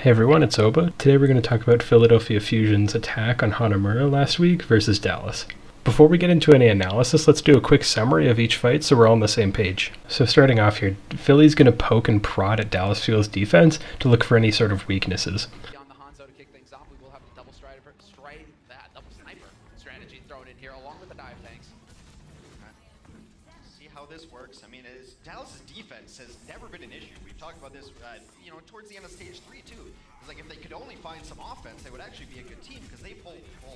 Hey everyone, it's Oba. Today we're going to talk about Philadelphia Fusion's attack on Hanamura last week versus Dallas. Before we get into any analysis, let's do a quick summary of each fight so we're all on the same page. So starting off here, Philly's going to poke and prod at Dallas Fuel's defense to look for any sort of weaknesses. On the Hanzo to kick things off, we will have the double sniper strategy thrown in here along with the dive tanks. See how this works. I mean, Dallas's defense has never been an issue. We've talked about this, towards the end of stage 3 too. It's like if they could only find some offense, they would actually be a good team because they've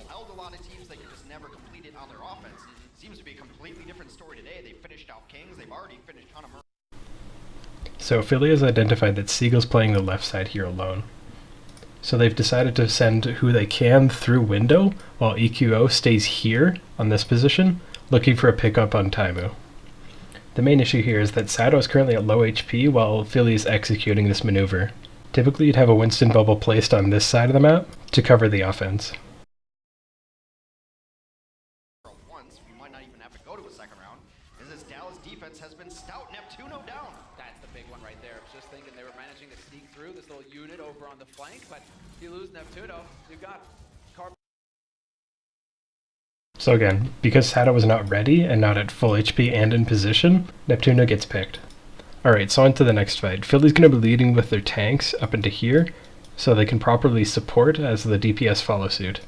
held a lot of teams that could just never complete it on their offense. Seems to be a completely different story today. They finished out Kings. They've already finished Hanamura. So Philly has identified that Siegel's playing the left side here alone. So they've decided to send who they can through window while EQO stays here on this position, looking for a pickup on Taimu. The main issue here is that Sato is currently at low HP while Philly is executing this maneuver. Typically you'd have a Winston bubble placed on this side of the map to cover the offense. Once, we might not even have to go to a second round, is this Dallas defense has been stout. Neptuno down. That's the big one right there. Just thinking they were managing to sneak through this little unit over on the flank, but if you lose Neptuno, you've got Carbon. So again, because Sato was not ready and not at full HP and in position, Neptuno gets picked. Alright, so on to the next fight. Philly's going to be leading with their tanks up into here, so they can properly support as the DPS follow suit.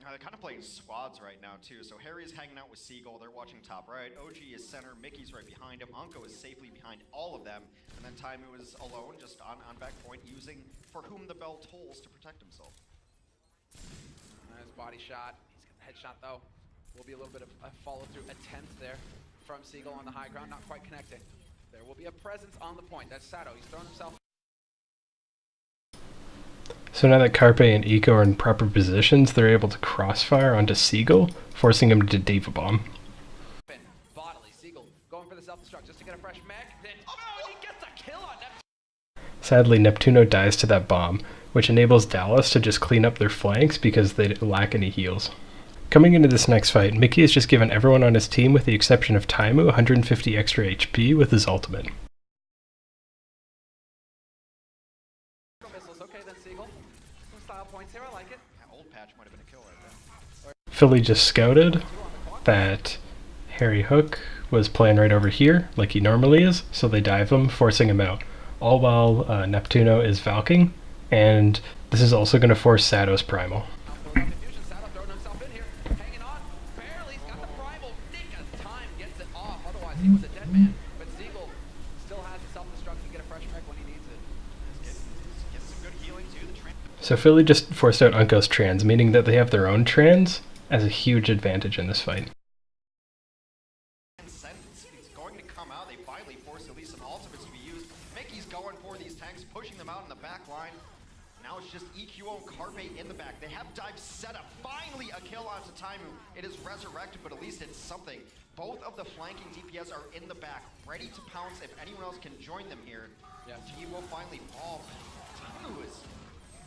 They're kind of playing squads right now too, so Harry's hanging out with Seagull, they're watching top right, OG is center, Mickey's right behind him, Unko is safely behind all of them, and then Taimu is alone, just on back point, using for whom the bell tolls to protect himself. Nice body shot. He's got the headshot though. Will be a little bit of a follow-through attempt there from Seagull on the high ground, not quite connecting. There will be a presence on the point. That's Sato. He's thrown himself. So now that Carpe and Eco are in proper positions, they're able to crossfire onto Seagull, forcing him to Diva Bomb. Bodily, Seagull going for the self-destruct just to get a fresh mech. Then, oh, he gets a kill on Neptuno. Sadly, Neptuno dies to that bomb, which enables Dallas to just clean up their flanks because they lack any heals. Coming into this next fight, Mickey has just given everyone on his team, with the exception of Taimu, 150 extra HP with his ultimate. Okay, then Seagull. Some style points here, I like it. Old patch might have been a kill right there. Philly just scouted that Harry Hook was playing right over here, like he normally is, so they dive him, forcing him out. All while Neptuno is Valking, and this is also going to force Sato's Primal. He was a dead man, but Seagull still has the self-destruct to get a fresh mech when he needs it. Get some good healing too. So Philly just forced out Unko's trans, meaning that they have their own trans as a huge advantage in this fight. It's going to come out. They finally forced at least some ultimates to be used. Mickey's going for these tanks, pushing them out in the back line. Now it's just EQO and Carpe in the back. They have dive set up. Finally a kill onto Taimu. It is resurrected, but at least it's something. Both of the flanking DPS are in the back, ready to pounce if anyone else can join them here. Yeah, T will finally fall. Taimu is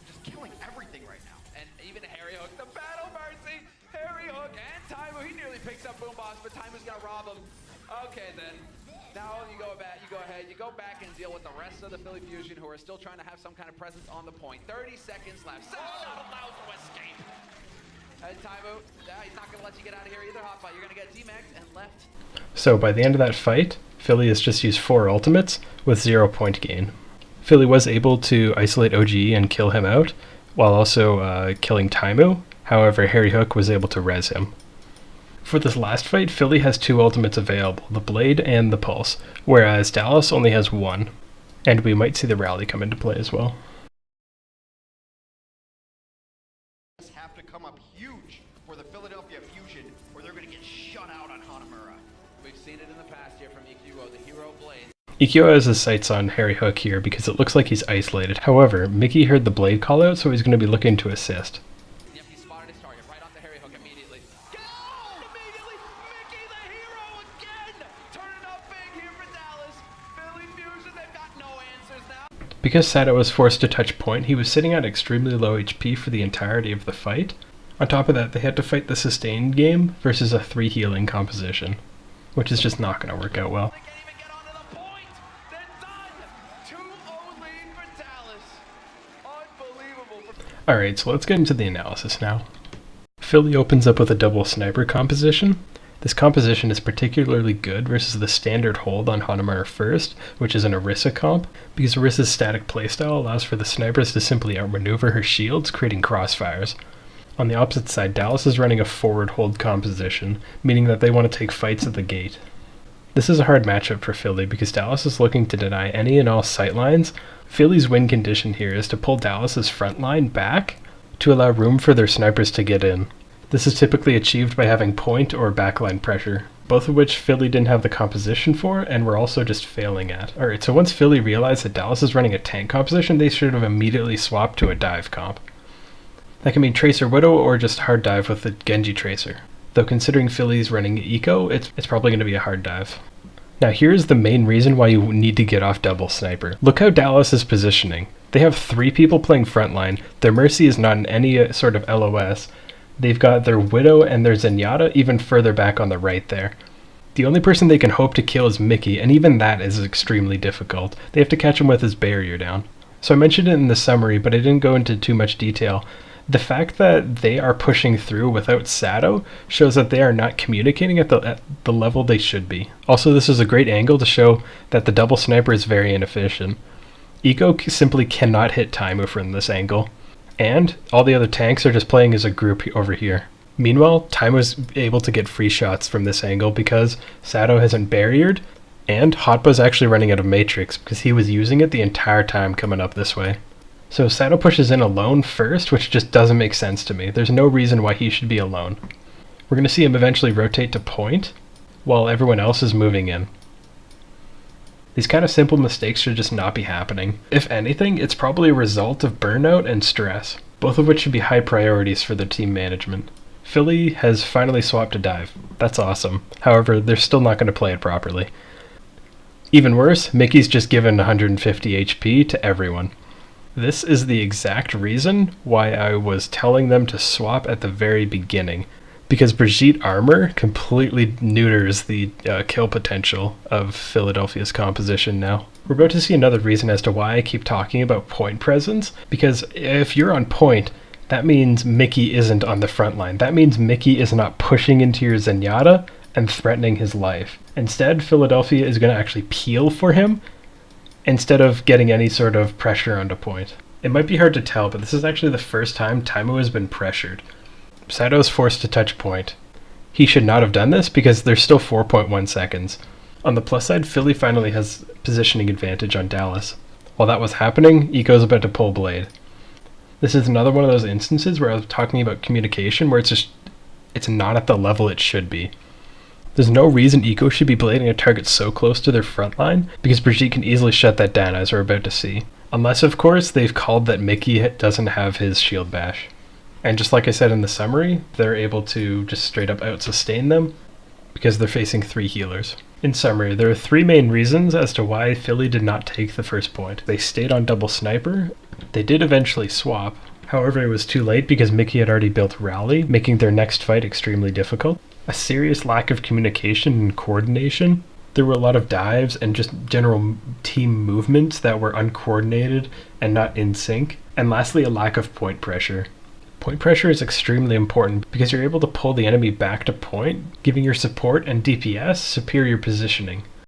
just killing everything right now. And even Harry Hook, the battle mercy! Harry Hook and Taimu, he nearly picks up Boombox, but Taimu's gonna rob him. Okay then, now you go ahead, you go back and deal with the rest of the Philly Fusion who are still trying to have some kind of presence on the point. 30 seconds left, Sato not allowed to escape. And Taimu, he's not going to let you get out of here either, Hotbot. You're going to get D-Max and left. So by the end of that fight, Philly has just used 4 ultimates with 0 point gain. Philly was able to isolate OG and kill him out, while also killing Taimu. However, Harry Hook was able to res him. For this last fight, Philly has 2 ultimates available, the Blade and the Pulse, whereas Dallas only has 1. And we might see the Rally come into play as well. Have to come up huge for the Philadelphia Fusion, or they're going to get shut out on Hanamura. We've seen it in the past here from EQO, the hero Blade. EQO has his sights on Harry Hook here because it looks like he's isolated. However, Mickey heard the Blade call out, so he's going to be looking to assist. Yep, he spotted his target right onto Harry Hook immediately. Go! Immediately! Mickey the hero again! Turning up big here for Dallas. Philly Fusion, they've got no answers now. Because Sato was forced to touch point, he was sitting at extremely low HP for the entirety of the fight. On top of that, they had to fight the sustained game versus a 3 healing composition, which is just not going to work out well. They can't even get onto the point! They're done! 2-0 lead for Dallas. Unbelievable. Alright, so let's get into the analysis now. Philly opens up with a double sniper composition. This composition is particularly good versus the standard hold on Hanamaru first, which is an Orisa comp, because Orisa's static playstyle allows for the snipers to simply outmaneuver her shields, creating crossfires. On the opposite side, Dallas is running a forward hold composition, meaning that they want to take fights at the gate. This is a hard matchup for Philly because Dallas is looking to deny any and all sightlines. Philly's win condition here is to pull Dallas's front line back to allow room for their snipers to get in. This is typically achieved by having point or backline pressure, both of which Philly didn't have the composition for and were also just failing at. Alright, so once Philly realized that Dallas is running a tank composition, they should have immediately swapped to a dive comp. That can mean Tracer Widow or just hard dive with the Genji Tracer. Though considering Philly's running Eco, it's probably going to be a hard dive. Now here's the main reason why you need to get off double sniper. Look how Dallas is positioning. They have 3 people playing frontline, their Mercy is not in any sort of LOS, they've got their Widow and their Zenyatta even further back on the right there. The only person they can hope to kill is Mickey, and even that is extremely difficult. They have to catch him with his barrier down. So I mentioned it in the summary, but I didn't go into too much detail. The fact that they are pushing through without Sato shows that they are not communicating at the level they should be. Also, this is a great angle to show that the double sniper is very inefficient. Eco simply cannot hit Taimu from this angle, and all the other tanks are just playing as a group over here. Meanwhile, Taimu is able to get free shots from this angle because Sato hasn't barriered, and Hotba's actually running out of Matrix because he was using it the entire time coming up this way. So Sato pushes in alone first, which just doesn't make sense to me. There's no reason why he should be alone. We're going to see him eventually rotate to point, while everyone else is moving in. These kind of simple mistakes should just not be happening. If anything, it's probably a result of burnout and stress, both of which should be high priorities for the team management. Philly has finally swapped to dive. That's awesome. However, they're still not going to play it properly. Even worse, Mickey's just given 150 HP to everyone. This is the exact reason why I was telling them to swap at the very beginning, because Brigitte armor completely neuters the kill potential of Philadelphia's composition now. We're about to see another reason as to why I keep talking about point presence, because if you're on point, that means Mickey isn't on the front line. That means Mickey is not pushing into your Zenyatta and threatening his life. Instead, Philadelphia is going to actually peel for him, instead of getting any sort of pressure onto point. It might be hard to tell, but this is actually the first time Taimu has been pressured. Sato is forced to touch point. He should not have done this because there's still 4.1 seconds. On the plus side, Philly finally has positioning advantage on Dallas. While that was happening, Eco's about to pull Blade. This is another one of those instances where I was talking about communication where it's not at the level it should be. There's no reason Eco should be blading a target so close to their front line, because Brigitte can easily shut that down, as we're about to see. Unless, of course, they've called that Mickey doesn't have his shield bash. And just like I said in the summary, they're able to just straight up out-sustain them, because they're facing 3 healers. In summary, there are 3 main reasons as to why Philly did not take the first point. They stayed on double sniper, they did eventually swap, however it was too late because Mickey had already built Rally, making their next fight extremely difficult. A serious lack of communication and coordination. There were a lot of dives and just general team movements that were uncoordinated and not in sync. And lastly, a lack of point pressure. Point pressure is extremely important because you're able to pull the enemy back to point, giving your support and DPS superior positioning.